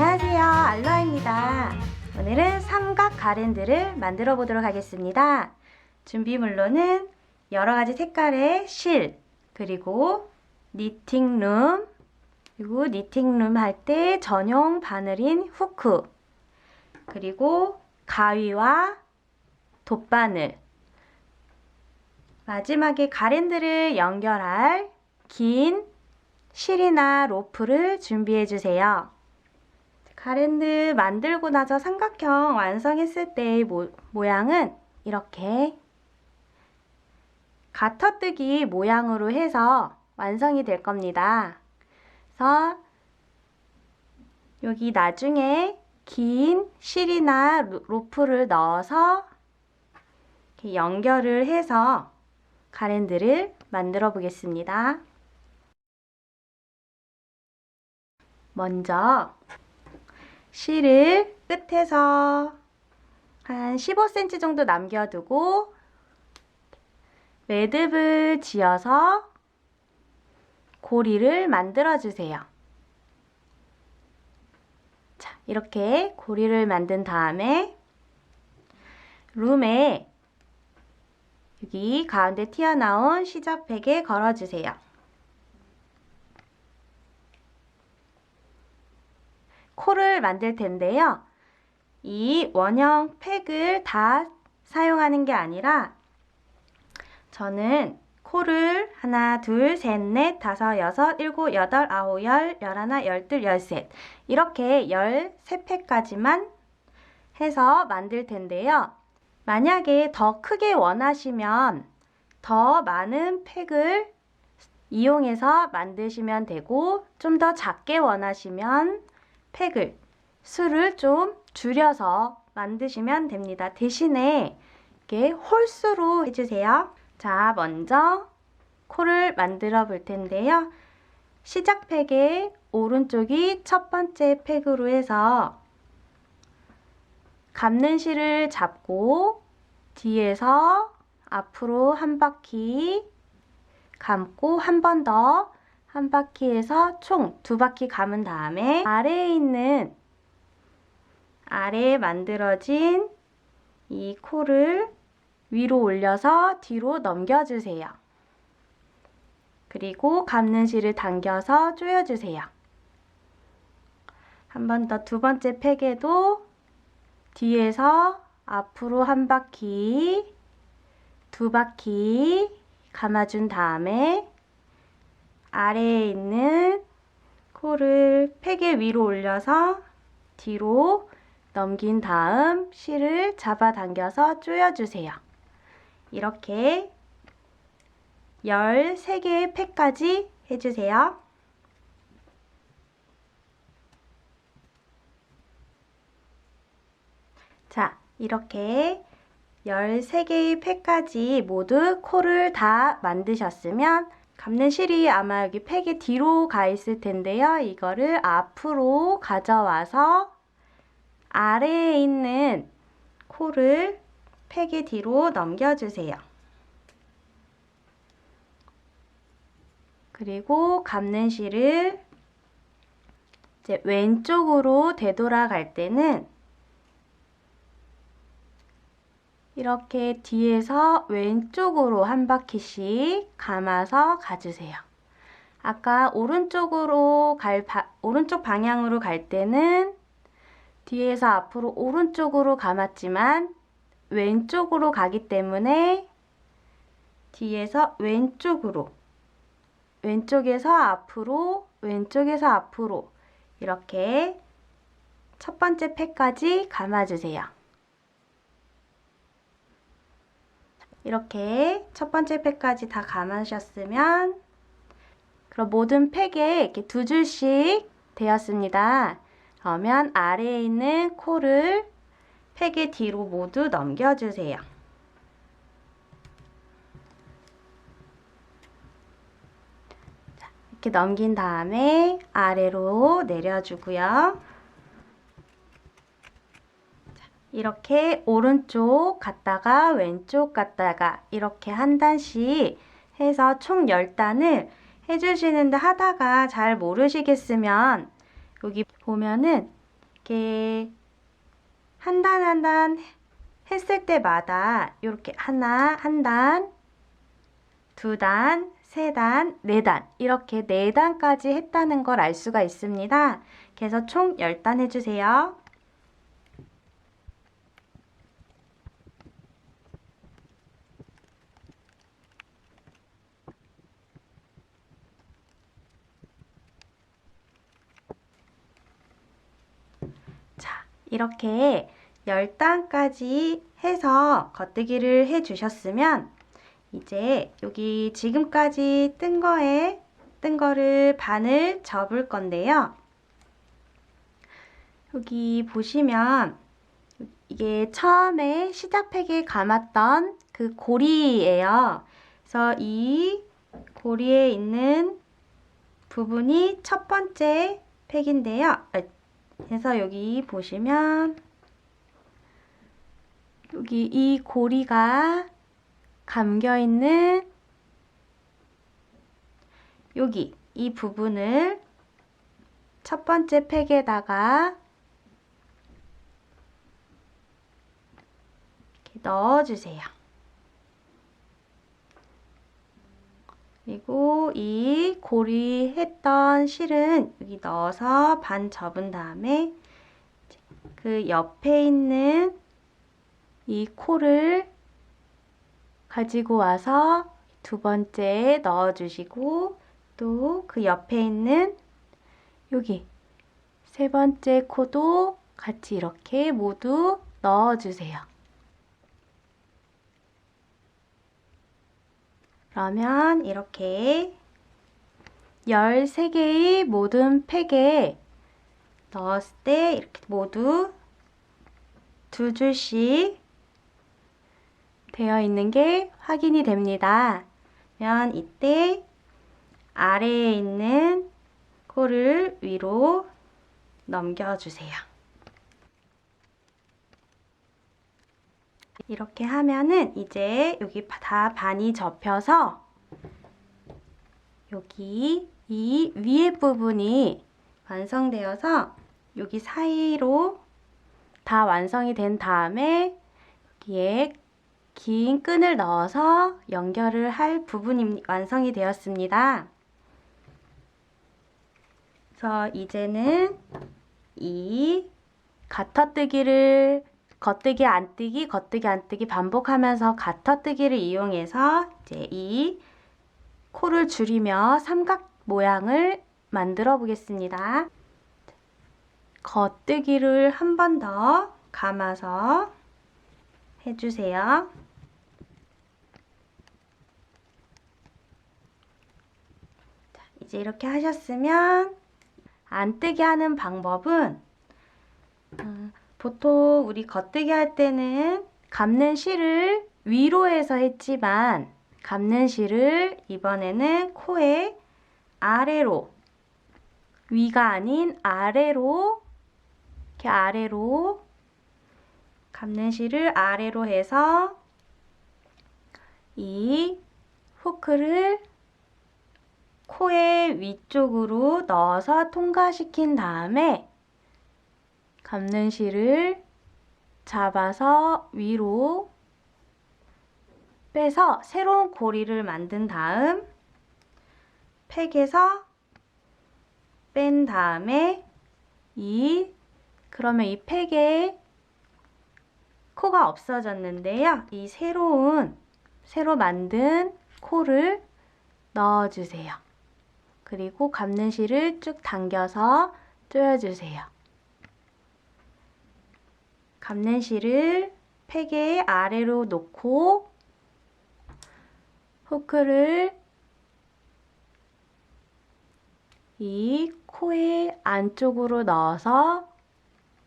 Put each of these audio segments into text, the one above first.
안녕하세요, 알로아입니다. 오늘은 삼각 가랜드를 만들어 보도록 하겠습니다. 준비물로는 여러가지 색깔의 실, 그리고 니팅룸, 그리고 니팅룸 할 때 전용 바늘인 후크, 그리고 가위와 돗바늘, 마지막에 가랜드를 연결할 긴 실이나 로프를 준비해 주세요. 가랜드 만들고 나서 삼각형 완성했을 때의 모양은 이렇게 가터뜨기 모양으로 해서 완성이 될 겁니다. 그래서 여기 나중에 긴 실이나 로프를 넣어서 이렇게 연결을 해서 가랜드를 만들어 보겠습니다. 먼저 실을 끝에서 한 15cm 정도 남겨두고 매듭을 지어서 고리를 만들어 주세요. 자, 이렇게 고리를 만든 다음에 룸에 여기 가운데 튀어나온 시접팩에 걸어주세요. 코를 만들 텐데요. 이 원형 팩을 다 사용하는 게 아니라 저는 코를 하나, 둘, 셋, 넷, 다섯, 여섯, 일곱, 여덟, 아홉, 열, 열하나, 열둘, 열셋 이렇게 13팩까지만 해서 만들 텐데요. 만약에 더 크게 원하시면 더 많은 팩을 이용해서 만드시면 되고 좀 더 작게 원하시면 팩을 수를 좀 줄여서 만드시면 됩니다. 대신에 이렇게 홀수로 해주세요. 자, 먼저 코를 만들어 볼 텐데요. 시작 팩의 오른쪽이 첫 번째 팩으로 해서 감는 실을 잡고 뒤에서 앞으로 한 바퀴 감고 한 번 더 한 바퀴에서 총 2바퀴 감은 다음에 아래에 만들어진 이 코를 위로 올려서 뒤로 넘겨주세요. 그리고 감는 실을 당겨서 조여주세요. 한 번 더 두 번째 팩에도 뒤에서 앞으로 한 바퀴, 2바퀴 감아준 다음에 아래에 있는 코를 팩의 위로 올려서 뒤로 넘긴 다음 실을 잡아당겨서 조여주세요. 이렇게 13개의 팩까지 해주세요. 자, 이렇게 13개의 팩까지 모두 코를 다 만드셨으면 감는 실이 아마 여기 팩의 뒤로 가 있을 텐데요. 이거를 앞으로 가져와서 아래에 있는 코를 팩의 뒤로 넘겨주세요. 그리고 감는 실을 이제 왼쪽으로 되돌아갈 때는 이렇게 뒤에서 왼쪽으로 한 바퀴씩 감아서 가주세요. 아까 오른쪽 방향으로 갈 때는 뒤에서 앞으로 오른쪽으로 감았지만 왼쪽으로 가기 때문에 뒤에서 왼쪽에서 앞으로, 왼쪽에서 앞으로 이렇게 첫 번째 팩까지 감아주세요. 이렇게 첫 번째 팩까지 다 감으셨으면 그럼 모든 팩에 이렇게 2줄씩 되었습니다. 그러면 아래에 있는 코를 팩의 뒤로 모두 넘겨주세요. 자, 이렇게 넘긴 다음에 아래로 내려주고요. 이렇게 오른쪽 갔다가 왼쪽 갔다가 이렇게 한 단씩 해서 총 10단을 해주시는데 하다가 잘 모르시겠으면 여기 보면은 이렇게 한 단 한 단 했을 때마다 이렇게 하나, 한 단, 두 단, 세 단, 네 단 이렇게 네 단까지 했다는 걸 알 수가 있습니다. 그래서 총 10단 해주세요. 자, 이렇게 10단까지 해서 겉뜨기를 해주셨으면 이제 여기 지금까지 뜬 거를 반을 접을 건데요. 여기 보시면 이게 처음에 시작 팩에 감았던 그 고리예요. 그래서 이 고리에 있는 부분이 첫 번째 팩인데요. 그래서 여기 보시면 여기 이 고리가 감겨 있는 여기 이 부분을 첫 번째 팩에다가 이렇게 넣어주세요. 그리고 이 고리 했던 실은 여기 넣어서 반 접은 다음에 그 옆에 있는 이 코를 가지고 와서 두 번째에 넣어주시고 또 그 옆에 있는 여기 세 번째 코도 같이 이렇게 모두 넣어주세요. 그러면 이렇게 13개의 모든 팩에 넣었을 때 이렇게 모두 두 줄씩 되어 있는 게 확인이 됩니다. 그러면 이때 아래에 있는 코를 위로 넘겨주세요. 이렇게 하면은 이제 여기 다 반이 접혀서 여기 이 위에 부분이 완성되어서 여기 사이로 다 완성이 된 다음에 여기에 긴 끈을 넣어서 연결을 할 부분이 완성이 되었습니다. 그래서 이제는 이 가터뜨기를 겉뜨기 안뜨기 겉뜨기 안뜨기 반복하면서 가터뜨기를 이용해서 이제 이 코를 줄이며 삼각 모양을 만들어 보겠습니다. 겉뜨기를 한 번 더 감아서 해주세요. 자, 이제 이렇게 하셨으면 안뜨기 하는 방법은 보통 우리 겉뜨기 할 때는 감는 실을 위로 해서 했지만 감는 실을 이번에는 코의 아래로 위가 아닌 아래로 이렇게 아래로 감는 실을 아래로 해서 이 후크를 코의 위쪽으로 넣어서 통과시킨 다음에 감는 실을 잡아서 위로 빼서 새로운 고리를 만든 다음 팩에서 뺀 다음에 그러면 이 팩에 코가 없어졌는데요. 이 새로 만든 코를 넣어주세요. 그리고 감는 실을 쭉 당겨서 조여주세요. 감는 실을 팩의 아래로 놓고 후크를 이 코의 안쪽으로 넣어서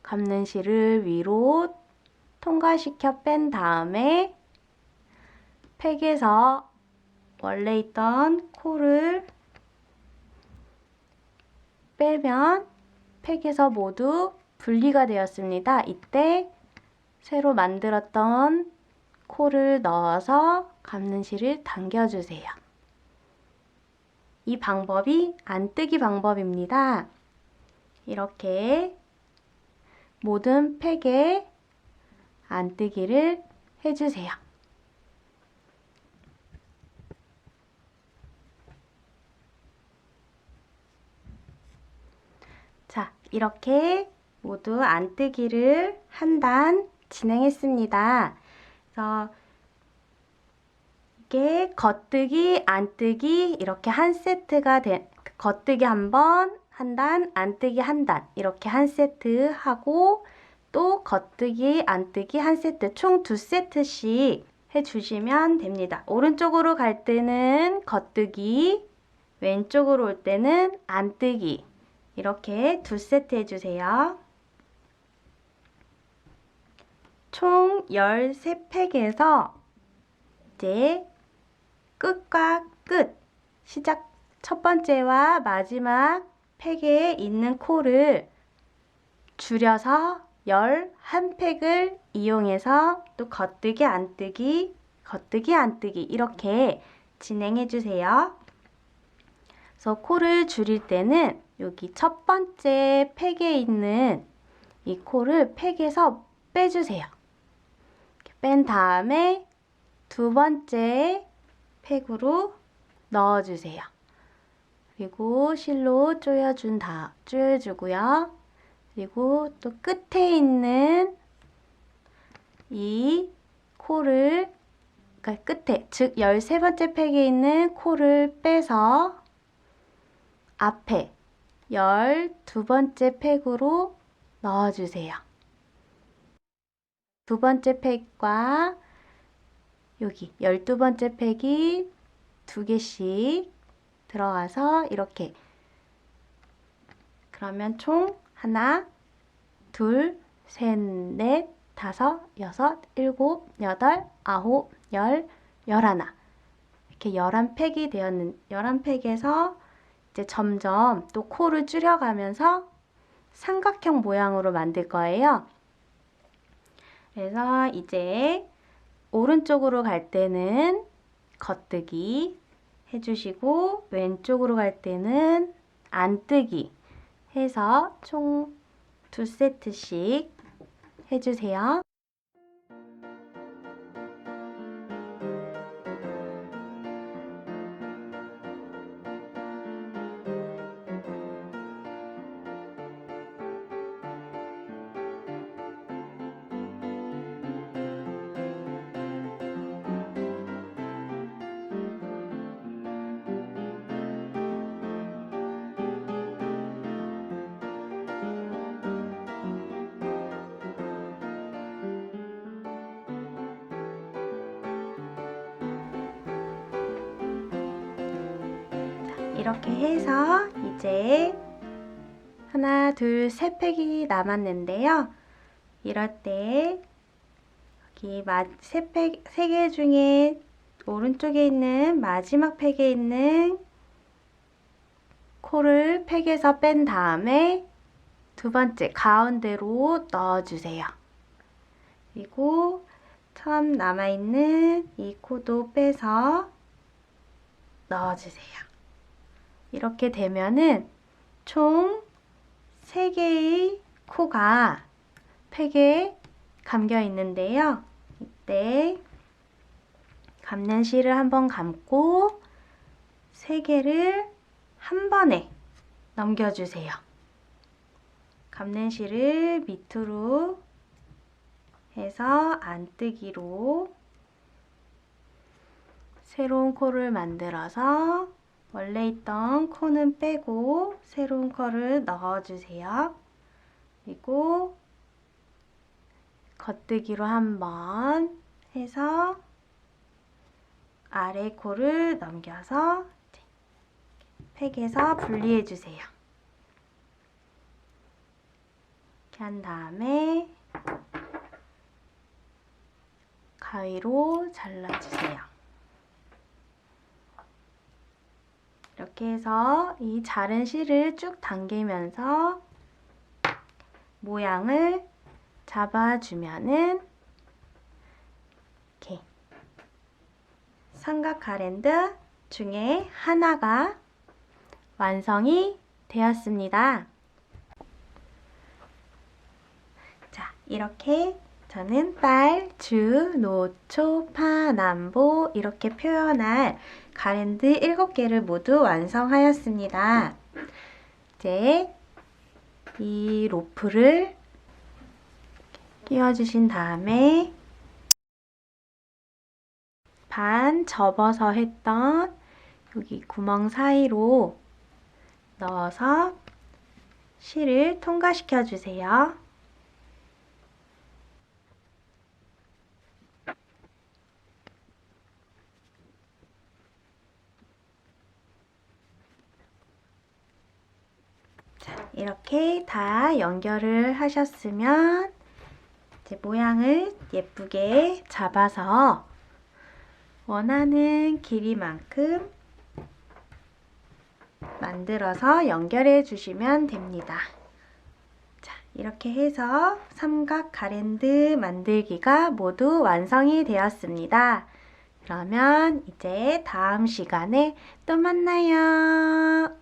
감는 실을 위로 통과시켜 뺀 다음에 팩에서 원래 있던 코를 빼면 팩에서 모두 분리가 되었습니다. 이때 새로 만들었던 코를 넣어서 감는 실을 당겨주세요. 이 방법이 안뜨기 방법입니다. 이렇게 모든 팩에 안뜨기를 해주세요. 자, 이렇게 모두 안뜨기를 한 단 진행했습니다. 그래서 이게 겉뜨기, 안뜨기 이렇게 한 세트가 겉뜨기 한 번, 한 단, 안뜨기 한 단 이렇게 한 세트 하고 또 겉뜨기, 안뜨기 한 세트 총 2세트씩 해주시면 됩니다. 오른쪽으로 갈 때는 겉뜨기, 왼쪽으로 올 때는 안뜨기 이렇게 2세트 해주세요. 총 13팩에서 이제 끝과 끝, 시작 첫 번째와 마지막 팩에 있는 코를 줄여서 11팩을 이용해서 또 겉뜨기, 안뜨기, 겉뜨기, 안뜨기 이렇게 진행해 주세요. 그래서 코를 줄일 때는 여기 첫 번째 팩에 있는 이 코를 팩에서 빼주세요. 뺀 다음에 두 번째 팩으로 넣어주세요. 그리고 실로 조여주고요. 그리고 또 끝에 있는 이 코를, 그러니까 끝에, 즉 13번째 팩에 있는 코를 빼서 앞에 12번째 팩으로 넣어주세요. 두 번째 팩과 여기 12번째 팩이 2개씩 들어가서 이렇게, 그러면 총 하나, 둘, 셋, 넷, 다섯, 여섯, 일곱, 여덟, 아홉, 열, 열하나 이렇게 11팩이 되었는 11팩에서 이제 점점 또 코를 줄여가면서 삼각형 모양으로 만들 거예요. 그래서 이제 오른쪽으로 갈 때는 겉뜨기 해주시고 왼쪽으로 갈 때는 안뜨기 해서 총 2세트씩 해주세요. 이렇게 해서 이제 하나, 둘, 세 팩이 남았는데요. 이럴 때 여기 세 개 중에 오른쪽에 있는 마지막 팩에 있는 코를 팩에서 뺀 다음에 두 번째 가운데로 넣어주세요. 그리고 처음 남아있는 이 코도 빼서 넣어주세요. 이렇게 되면은 총 3개의 코가 팩에 감겨 있는데요. 이때 감는 실을 한번 감고 3개를 한 번에 넘겨주세요. 감는 실을 밑으로 해서 안뜨기로 새로운 코를 만들어서 원래 있던 코는 빼고 새로운 코를 넣어주세요. 그리고 겉뜨기로 한번 해서 아래 코를 넘겨서 팩에서 분리해주세요. 이렇게 한 다음에 가위로 잘라주세요. 이렇게 해서 이 자른 실을 쭉 당기면서 모양을 잡아주면은 이렇게 삼각 가랜드 중에 하나가 완성이 되었습니다. 이렇게 저는 딸, 주, 노초, 파, 남보 이렇게 표현할 가랜드 7개를 모두 완성하였습니다. 이제 이 로프를 끼워주신 다음에 반 접어서 했던 여기 구멍 사이로 넣어서 실을 통과시켜 주세요. 자, 이렇게 다 연결을 하셨으면 이제 모양을 예쁘게 잡아서 원하는 길이만큼 만들어서 연결해 주시면 됩니다. 자, 이렇게 해서 삼각 가랜드 만들기가 모두 완성이 되었습니다. 그러면 이제 다음 시간에 또 만나요.